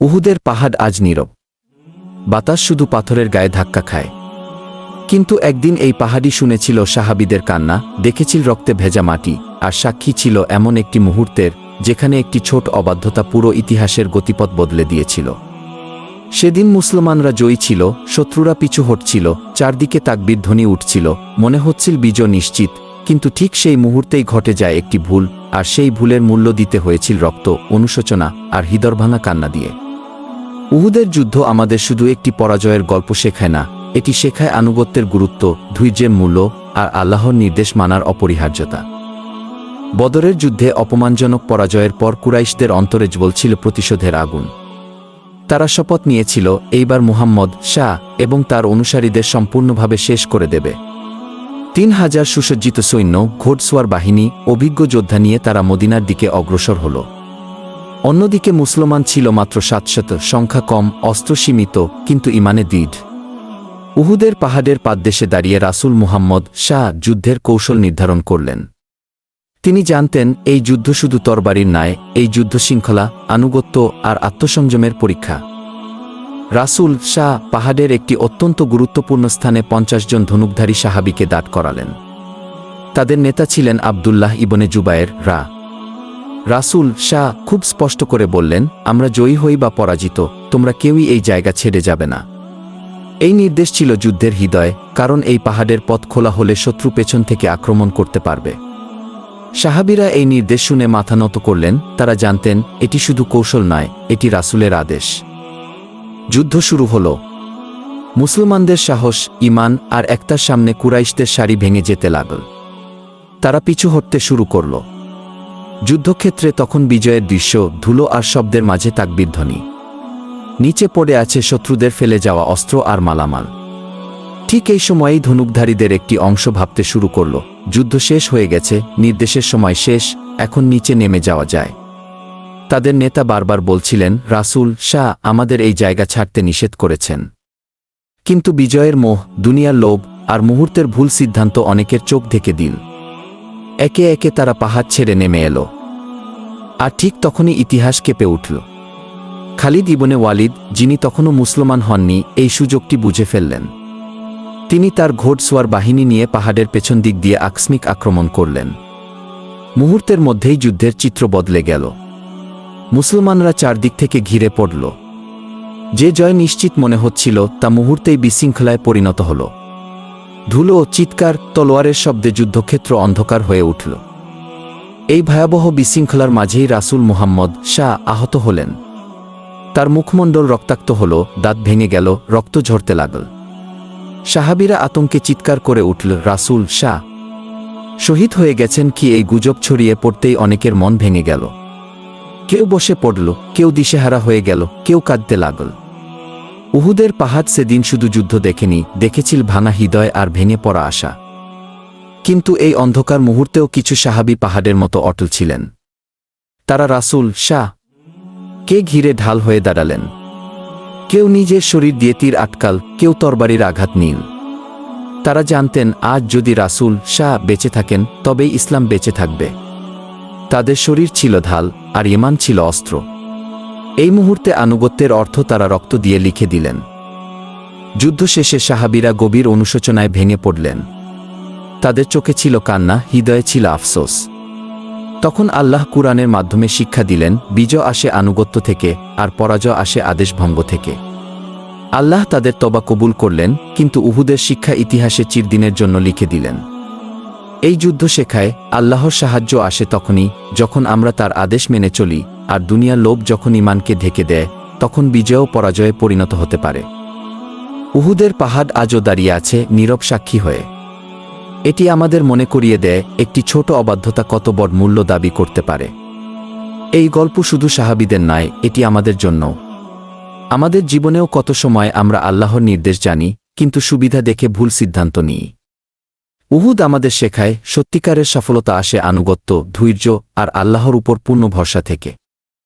উহুদের পাহাড় আজ নীরব। বাতাস শুধু পাথরের গায়ে ধাক্কা খায়। কিন্তু একদিন এই পাহাড়ই শুনেছিল সাহাবীদের কান্না, দেখেছিল রক্তে ভেজা মাটি, আর সাক্ষী ছিল এমন একটি মুহূর্তের যেখানে একটি ছোট অবাধ্যতা পুরো ইতিহাসের গতিপথ বদলে দিয়েছিল। সেদিন মুসলমানরা জয়ী ছিল, শত্রুরা পিছু হটছিল, চারদিকে তাকবীর ধ্বনি উঠছিল, মনে হচ্ছিল বিজয় নিশ্চিত। কিন্তু ঠিক সেই মুহূর্তেই ঘটে যায় একটি ভুল, আর সেই ভুলের মূল্য দিতে হয়েছিল রক্ত, অনুশোচনা আর হৃদয়ভাঙা কান্না দিয়ে। উহুদের যুদ্ধ আমাদের শুধু একটি পরাজয়ের গল্প শেখায় না, এটি শেখায় আনুগত্যের গুরুত্ব, ধৈর্যের মূল্য আর আল্লাহর নির্দেশ মানার অপরিহার্যতা। বদরের যুদ্ধে অপমানজনক পরাজয়ের পর কুরাইশদের অন্তরে জ্বলছিল প্রতিশোধের আগুন। তারা শপথ নিয়েছিল এইবার মুহাম্মদ শাহ এবং তার অনুসারীদের সম্পূর্ণভাবে শেষ করে দেবে। ৩,০০০ সুসজ্জিত সৈন্য, ঘোড়সওয়ার বাহিনী, অভিজ্ঞ যোদ্ধা নিয়ে তারা মদিনার দিকে অগ্রসর হল। অন্যদিকে মুসলমান ছিল মাত্র ৭০০, সংখ্যা কম, অস্ত্র সীমিত, কিন্তু ইমানে দৃঢ়। উহুদের পাহাড়ের পাদদেশে দাঁড়িয়ে রাসূল মুহাম্মদ শাহ যুদ্ধের কৌশল নির্ধারণ করলেন। তিনি জানতেন এই যুদ্ধ শুধু তরবারির নয়, এই যুদ্ধ শৃঙ্খলা, আনুগত্য আর আত্মসংযমের পরীক্ষা। রাসূল শাহ পাহাড়ের একটি অত্যন্ত গুরুত্বপূর্ণ স্থানে ৫০ জন ধনুকধারী সাহাবীকে দাঁড় করালেন। তাদের নেতা ছিলেন আব্দুল্লাহ ইবনে জুবায়ের রা। রাসূল শাহ খুব স্পষ্ট করে বললেন, আমরা জয়ী হই বা পরাজিত, তোমরা কেউই এই জায়গা ছেড়ে যাবে না। এই নির্দেশ ছিল যুদ্ধের হৃদয়, কারণ এই পাহাড়ের পথ খোলা হলে শত্রু পেছন থেকে আক্রমণ করতে পারবে। সাহাবীরা এই নির্দেশ শুনে মাথা নত করলেন, তারা জানতেন এটি শুধু কৌশল নয়, এটি রাসূলের আদেশ। যুদ্ধ শুরু হল। মুসলমানদের সাহস, ঈমান আর একতার সামনে কুরাইশদের সারি ভেঙে যেতে লাগল। তারা পিছু হটতে শুরু করল। যুদ্ধক্ষেত্রে তখন বিজয়ের দৃশ্য, ধুলো আর শব্দের মাঝে তাকবীর ধ্বনি। নিচে পড়ে আছে শত্রুদের ফেলে যাওয়া অস্ত্র আর মালামাল। ঠিক এই সময়েই ধনুকধারীদের একটি অংশ ভাবতে শুরু করল, যুদ্ধ শেষ হয়ে গেছে, নির্দেশের সময় শেষ, এখন নিচে নেমে যাওয়া যায়। তাদের নেতা বারবার বলছিলেন, রাসূল শাহ আমাদের এই জায়গা ছাড়তে নিষেধ করেছেন। কিন্তু বিজয়ের মোহ, দুনিয়ার লোভ আর মুহূর্তের ভুল সিদ্ধান্ত অনেকের চোখ ঢেকে দিল। একে একে তারা পাহাড় ছেড়ে নেমে এলো। আর ঠিক তখনই ইতিহাস কেঁপে উঠল। খালিদ ইবনে ওয়ালিদ, যিনি তখনও মুসলমান হননি, এই সুযোগটি বুঝে ফেললেন। তিনি তার ঘোড়সওয়ার বাহিনী নিয়ে পাহাড়ের পেছন দিক দিয়ে আকস্মিক আক্রমণ করলেন। মুহূর্তের মধ্যেই যুদ্ধের চিত্র বদলে গেল। মুসলমানরা চারদিক থেকে ঘিরে পড়ল। যে জয় নিশ্চিত মনে হচ্ছিল তা মুহূর্তেই বিশৃঙ্খলায় পরিণত হল। ধুলো, চিৎকার, তলোয়ারের শব্দে যুদ্ধক্ষেত্র অন্ধকার হয়ে উঠল। এই ভয়াবহ বিশৃঙ্খলার মাঝেই রাসূল মুহাম্মদ শাহ আহত হলেন। তার মুখমণ্ডল রক্তাক্ত হল, দাঁত ভেঙে গেল, রক্ত ঝরতে লাগল। সাহাবীরা আতঙ্কে চিৎকার করে উঠল, রাসূল শাহ শহীদ হয়ে গেছেন কি! এই গুজব ছড়িয়ে পড়তেই অনেকের মন ভেঙে গেল। কেউ বসে পড়ল, কেউ দিশেহারা হয়ে গেল, কেউ কাঁদতে লাগল। উহুদের পাহাড় সেদিন শুধু যুদ্ধ দেখেনি, দেখেছিল ভাঙা হৃদয় আর ভেঙে পড়া আশা। কিন্তু এই অন্ধকার মুহূর্তেও কিছু সাহাবী পাহাড়ের মতো অটল ছিলেন। তারা রাসূল শাহ কে ঘিরে ঢাল হয়ে দাঁড়ালেন। কেউ নিজের শরীর দিয়ে তীর আটকাল, কেউ তরবারির আঘাত নিল। তারা জানতেন আজ যদি রাসূল শাহ বেঁচে থাকেন তবেই ইসলাম বেঁচে থাকবে। তাদের শরীর ছিল ঢাল আর ঈমান ছিল অস্ত্র। এই মুহূর্তে আনুগত্যের অর্থ তারা রক্ত দিয়ে লিখে দিলেন। যুদ্ধ শেষে সাহাবীরা গভীর অনুশোচনায় ভেঙে পড়লেন। তাদের চোখে ছিল কান্না, হৃদয়ে ছিল আফসোস। তখন আল্লাহ কুরআনের মাধ্যমে শিক্ষা দিলেন, বিজয় আসে আনুগত্য থেকে, আর পরাজয় আসে আদেশ ভঙ্গ থেকে। আল্লাহ তাদের তওবা কবুল করলেন, কিন্তু উহুদের শিক্ষা ইতিহাসে চিরদিনের জন্য লিখে দিলেন। এই যুদ্ধ শেখায় আল্লাহর সাহায্য আসে তখনই যখন আমরা তার আদেশ মেনে চলি, আর দুনিয়ার লোভ যখন ঈমানকে ঢেকে দেয়, তখন বিজয় ও পরাজয়ে পরিণত হতে পারে। উহুদের পাহাড় আজও দাঁড়িয়ে আছে নীরব সাক্ষী হয়ে। এটি আমাদের মনে করিয়ে দেয় একটি ছোট অবাধ্যতা কত বড় মূল্য দাবি করতে পারে। এই গল্প শুধু সাহাবীদের নয়, এটি আমাদের জন্য। আমাদের জীবনেও কত সময় আমরা আল্লাহর নির্দেশ জানি, কিন্তু সুবিধা দেখে ভুল সিদ্ধান্ত নিই। উহুদ আমাদের শেখায় সত্যিকারের সফলতা আসে আনুগত্য, ধৈর্য আর আল্লাহর উপর পূর্ণ ভরসা থেকে।